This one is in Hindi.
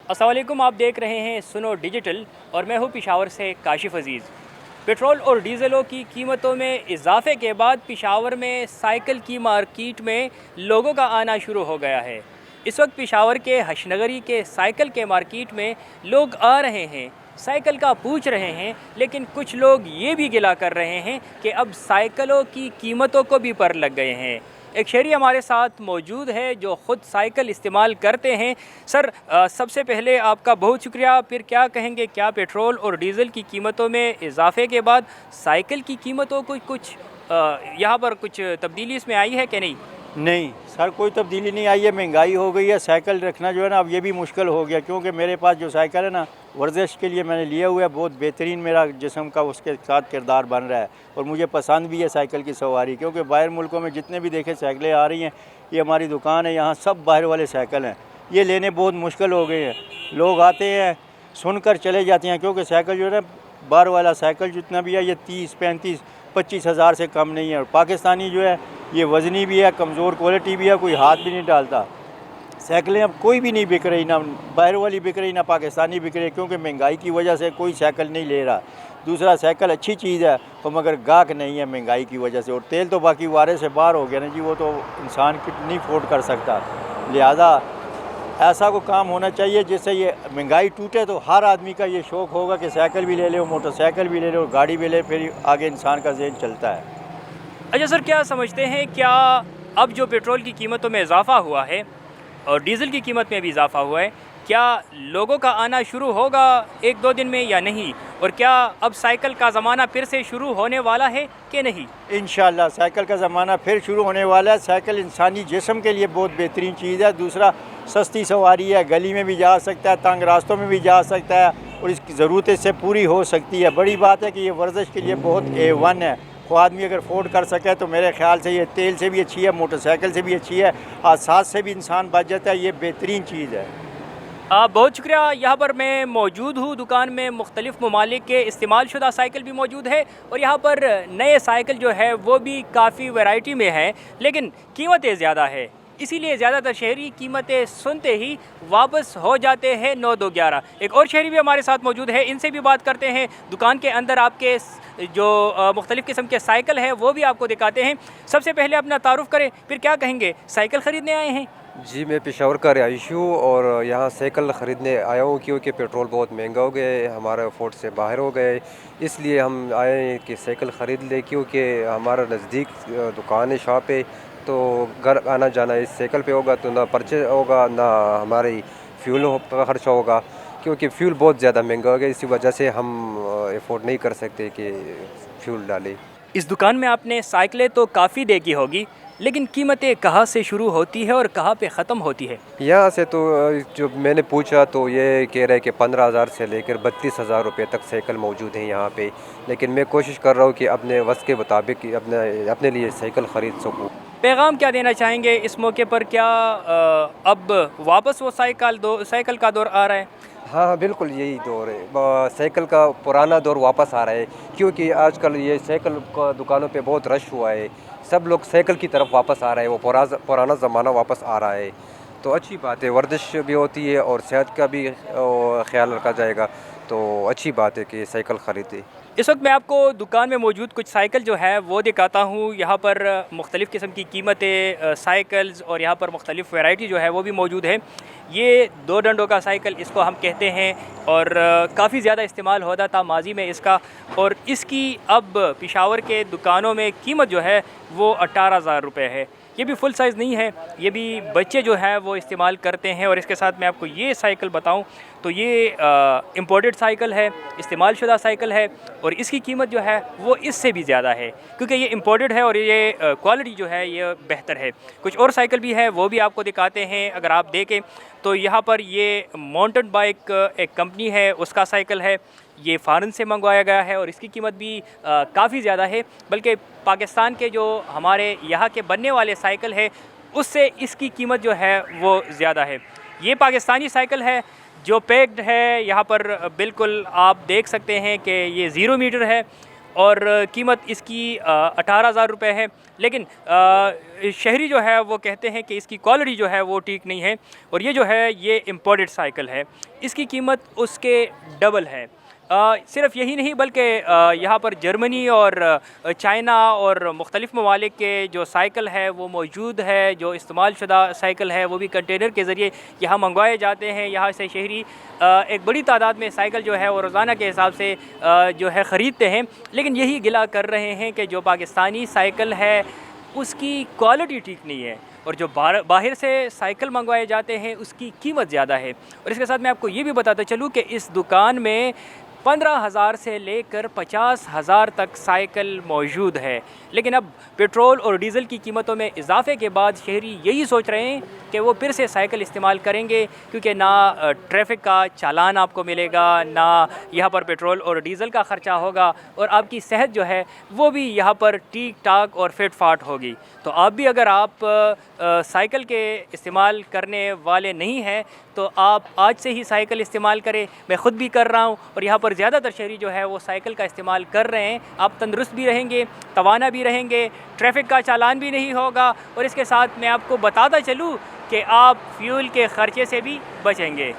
अस्सलाम वालेकुम, आप देख रहे हैं सुनो डिजिटल और मैं हूं पेशावर से काशिफ़ अज़ीज़। पेट्रोल और डीज़लों की कीमतों में इजाफे के बाद पेशावर में साइकिल की मार्केट में लोगों का आना शुरू हो गया है। इस वक्त पेशावर के हशनगरी के साइकिल के मार्केट में लोग आ रहे हैं, साइकिल का पूछ रहे हैं, लेकिन कुछ लोग ये भी गिला कर रहे हैं कि अब साइकिलों की कीमतों को भी पर लग गए हैं। एक शहरी हमारे साथ मौजूद है जो ख़ुद साइकिल इस्तेमाल करते हैं। सर, सबसे पहले आपका बहुत शुक्रिया। फिर क्या कहेंगे, क्या पेट्रोल और डीज़ल की कीमतों में इजाफे के बाद साइकिल की कीमतों को कुछ यहाँ पर कुछ तब्दीली इसमें आई है कि नहीं? नहीं सर, कोई तब्दीली नहीं आई है। महंगाई हो गई है। साइकिल रखना जो है ना अब ये भी मुश्किल हो गया, क्योंकि मेरे पास जो साइकिल है ना वर्जिश के लिए मैंने लिया हुआ है। बहुत बेहतरीन मेरा जिस्म का उसके साथ किरदार बन रहा है और मुझे पसंद भी है साइकिल की सवारी, क्योंकि बाहर मुल्कों में जितने भी देखे साइकिलें आ रही हैं, ये हमारी दुकान है, यहाँ सब बाहर वाले साइकिल हैं। ये लेने बहुत मुश्किल हो गए हैं। लोग आते हैं सुनकर चले जाते हैं, क्योंकि साइकिल जो है ना बाहर वाला साइकिल जितना भी है ये 30-35-25 हज़ार से कम नहीं है। और पाकिस्तानी जो है ये वज़नी भी है, कमज़ोर क्वालिटी भी है, कोई हाथ भी नहीं डालता। साइकिलें अब कोई भी नहीं बिक रही, ना बाहर वाली बिक रही ना पाकिस्तानी बिक रही, क्योंकि महंगाई की वजह से कोई साइकिल नहीं ले रहा। दूसरा, साइकिल अच्छी चीज़ है तो मगर गाहक नहीं है महंगाई की वजह से। और तेल तो बाकी वारे से बाहर हो गया ना जी, वो तो इंसान नहीं अफोर्ड कर सकता। लिहाजा ऐसा को काम होना चाहिए जिससे ये महंगाई टूटे, तो हर आदमी का ये शौक़ होगा कि साइकिल भी ले ले, मोटरसाइकिल भी ले ले और गाड़ी भी ले, फिर आगे इंसान का ज़हन चलता है। अच्छा सर, क्या समझते हैं, क्या अब जो पेट्रोल की कीमतों में इजाफ़ा हुआ है और डीज़ल की कीमत में भी इजाफ़ा हुआ है, क्या लोगों का आना शुरू होगा 1-2 दिन में या नहीं? और क्या अब साइकिल का ज़माना फिर से शुरू होने वाला है कि नहीं? इंशाअल्लाह साइकिल का ज़माना फिर शुरू होने वाला है। साइकिल इंसानी जिस्म के लिए बहुत बेहतरीन चीज़ है। दूसरा, सस्ती सवारी है, गली में भी जा सकता है, तंग रास्तों में भी जा सकता है और इसकी ज़रूरत इससे पूरी हो सकती है। बड़ी बात है कि ये वर्जिश के लिए बहुत A1 है। वो आदमी अगर अफोर्ड कर सके तो मेरे ख्याल से ये तेल से भी अच्छी है, मोटरसाइकिल से भी अच्छी है, हादसात से भी इंसान बच जाता है। ये बेहतरीन चीज़ है। बहुत शुक्रिया। यहाँ पर मैं मौजूद हूँ दुकान में, मुख्तलिफ़ ममालिक के इस्तेमाल शुदा साइकिल भी मौजूद है और यहाँ पर नए साइकिल जो है वो भी काफ़ी वैरायटी में है, लेकिन कीमतें ज़्यादा है। इसीलिए ज़्यादातर शहरी कीमतें सुनते ही वापस हो जाते हैं 9-2-11। एक और शहरी भी हमारे साथ मौजूद है, इनसे भी बात करते हैं। दुकान के अंदर आपके जो मुख्तलिफ़ किस्म के साइकिल हैं वो भी आपको दिखाते हैं। सबसे पहले अपना तारुफ़ करें, फिर क्या कहेंगे, साइकिल ख़रीदने आए हैं? जी, मैं पेशावर का रहायशी हूँ और यहाँ साइकिल ख़रीदने आया हूँ, क्योंकि पेट्रोल बहुत महंगा हो गया है, हमारे अफोर्ड से बाहर हो गए। इसलिए हम आए हैं कि साइकिल ख़रीद लें, क्योंकि हमारा नज़दीक दुकान है, शॉप है, तो घर आना जाना इस साइकिल पे होगा, तो ना परचेज होगा ना हमारी फ्यूल का ख़र्चा होगा, क्योंकि फ्यूल बहुत ज़्यादा महंगा हो गया। इसी वजह से हम अफोर्ड नहीं कर सकते कि फ्यूल डालें। इस दुकान में आपने साइकिलें तो काफ़ी देखी होगी, लेकिन कीमतें कहाँ से शुरू होती है और कहाँ पे ख़त्म होती है? यहाँ से तो जो मैंने पूछा तो ये कह रहे हैं कि 15,000 से लेकर 32,000 रुपये तक साइकिल मौजूद हैं यहाँ पे, लेकिन मैं कोशिश कर रहा हूँ कि अपने वस के मुताबिक अपने लिए साइकिल ख़रीद सकूँ। पैगाम क्या देना चाहेंगे इस मौके पर? क्या अब वापस वो साइकिल का दौर आ रहा है? हाँ हाँ, बिल्कुल यही दौर है। साइकिल का पुराना दौर वापस आ रहा है, क्योंकि आजकल ये साइकिल का दुकानों पे बहुत रश हुआ है, सब लोग साइकिल की तरफ वापस आ रहे हैं, वो पुराना ज़माना वापस आ रहा है। तो अच्छी बात है, वर्जिश भी होती है और सेहत का भी ख्याल रखा जाएगा, तो अच्छी बात है कि साइकिल ख़रीदें। इस वक्त मैं आपको दुकान में मौजूद कुछ साइकिल जो है वो दिखाता हूँ। यहाँ पर मुख्तलिफ़ किस्म की कीमतें, साइकिल्स और यहाँ पर मुख्तलिफ़ वैरायटी जो है वो भी मौजूद है। ये 2 डंडों का साइकिल इसको हम कहते हैं और काफ़ी ज़्यादा इस्तेमाल होता था माजी में इसका, और इसकी अब पेशावर के दुकानों में कीमत जो है वो 18,000 रुपये है। ये भी फुल साइज़ नहीं है, ये भी बच्चे जो है वो इस्तेमाल करते हैं। और इसके साथ मैं आपको ये साइकिल बताऊं तो ये इम्पोर्टेड साइकिल है, इस्तेमाल शुदा साइकिल है और इसकी कीमत जो है वो इससे भी ज़्यादा है, क्योंकि ये इम्पोर्टेड है और ये क्वालिटी जो है ये बेहतर है। कुछ और साइकिल भी है, वो भी आपको दिखाते हैं। अगर आप देखें तो यहाँ पर ये माउंटेन बाइक एक कंपनी है उसका साइकिल है, ये फ़ॉरेन से मंगवाया गया है और इसकी कीमत भी काफ़ी ज़्यादा है, बल्कि पाकिस्तान के जो हमारे यहाँ के बनने वाले साइकिल है उससे इसकी कीमत जो है वो ज़्यादा है। ये पाकिस्तानी साइकिल है जो पैक्ड है, यहाँ पर बिल्कुल आप देख सकते हैं कि ये 0 मीटर है और कीमत इसकी 18,000 रुपये है। लेकिन शहरी जो है वो कहते हैं कि इसकी क्वालिटी जो है वो ठीक नहीं है और ये जो है ये इम्पोर्टेड साइकिल है, इसकी कीमत उसके डबल है। सिर्फ यही नहीं बल्कि यहाँ पर जर्मनी और चाइना और मुख्तलिफ़ ममालिक के जो साइकिल है वो मौजूद है, जो इस्तेमाल शुदा साइकिल है वो भी कंटेनर के ज़रिए यहाँ मंगवाए जाते हैं। यहाँ से शहरी एक बड़ी तादाद में साइकिल जो है वो रोज़ाना के हिसाब से जो है ख़रीदते हैं। लेकिन यही गिला कर रहे हैं कि जो पाकिस्तानी साइकिल है उसकी क्वालिटी ठीक नहीं है और जो बाहर से साइकिल मंगवाए जाते हैं उसकी कीमत ज़्यादा है। और इसके साथ मैं आपको ये भी बताता चलूँ कि इस दुकान में 15,000 से लेकर 50,000 तक साइकिल मौजूद है। लेकिन अब पेट्रोल और डीज़ल की कीमतों में इजाफे के बाद शहरी यही सोच रहे हैं कि वो फिर से साइकिल इस्तेमाल करेंगे, क्योंकि ना ट्रैफिक का चालान आपको मिलेगा, ना यहाँ पर पेट्रोल और डीज़ल का ख़र्चा होगा और आपकी सेहत जो है वो भी यहाँ पर ठीक ठाक और फिट फाट होगी। तो आप भी अगर आप साइकिल के इस्तेमाल करने वाले नहीं हैं तो आप आज से ही साइकिल इस्तेमाल करें। मैं ख़ुद भी कर रहा हूँ और यहाँ पर ज़्यादातर शहरी जो है वो साइकिल का इस्तेमाल कर रहे हैं। आप तंदुरुस्त भी रहेंगे, तवाना भी रहेंगे, ट्रैफिक का चालान भी नहीं होगा और इसके साथ मैं आपको बताता चलूँ कि आप फ्यूल के ख़र्चे से भी बचेंगे।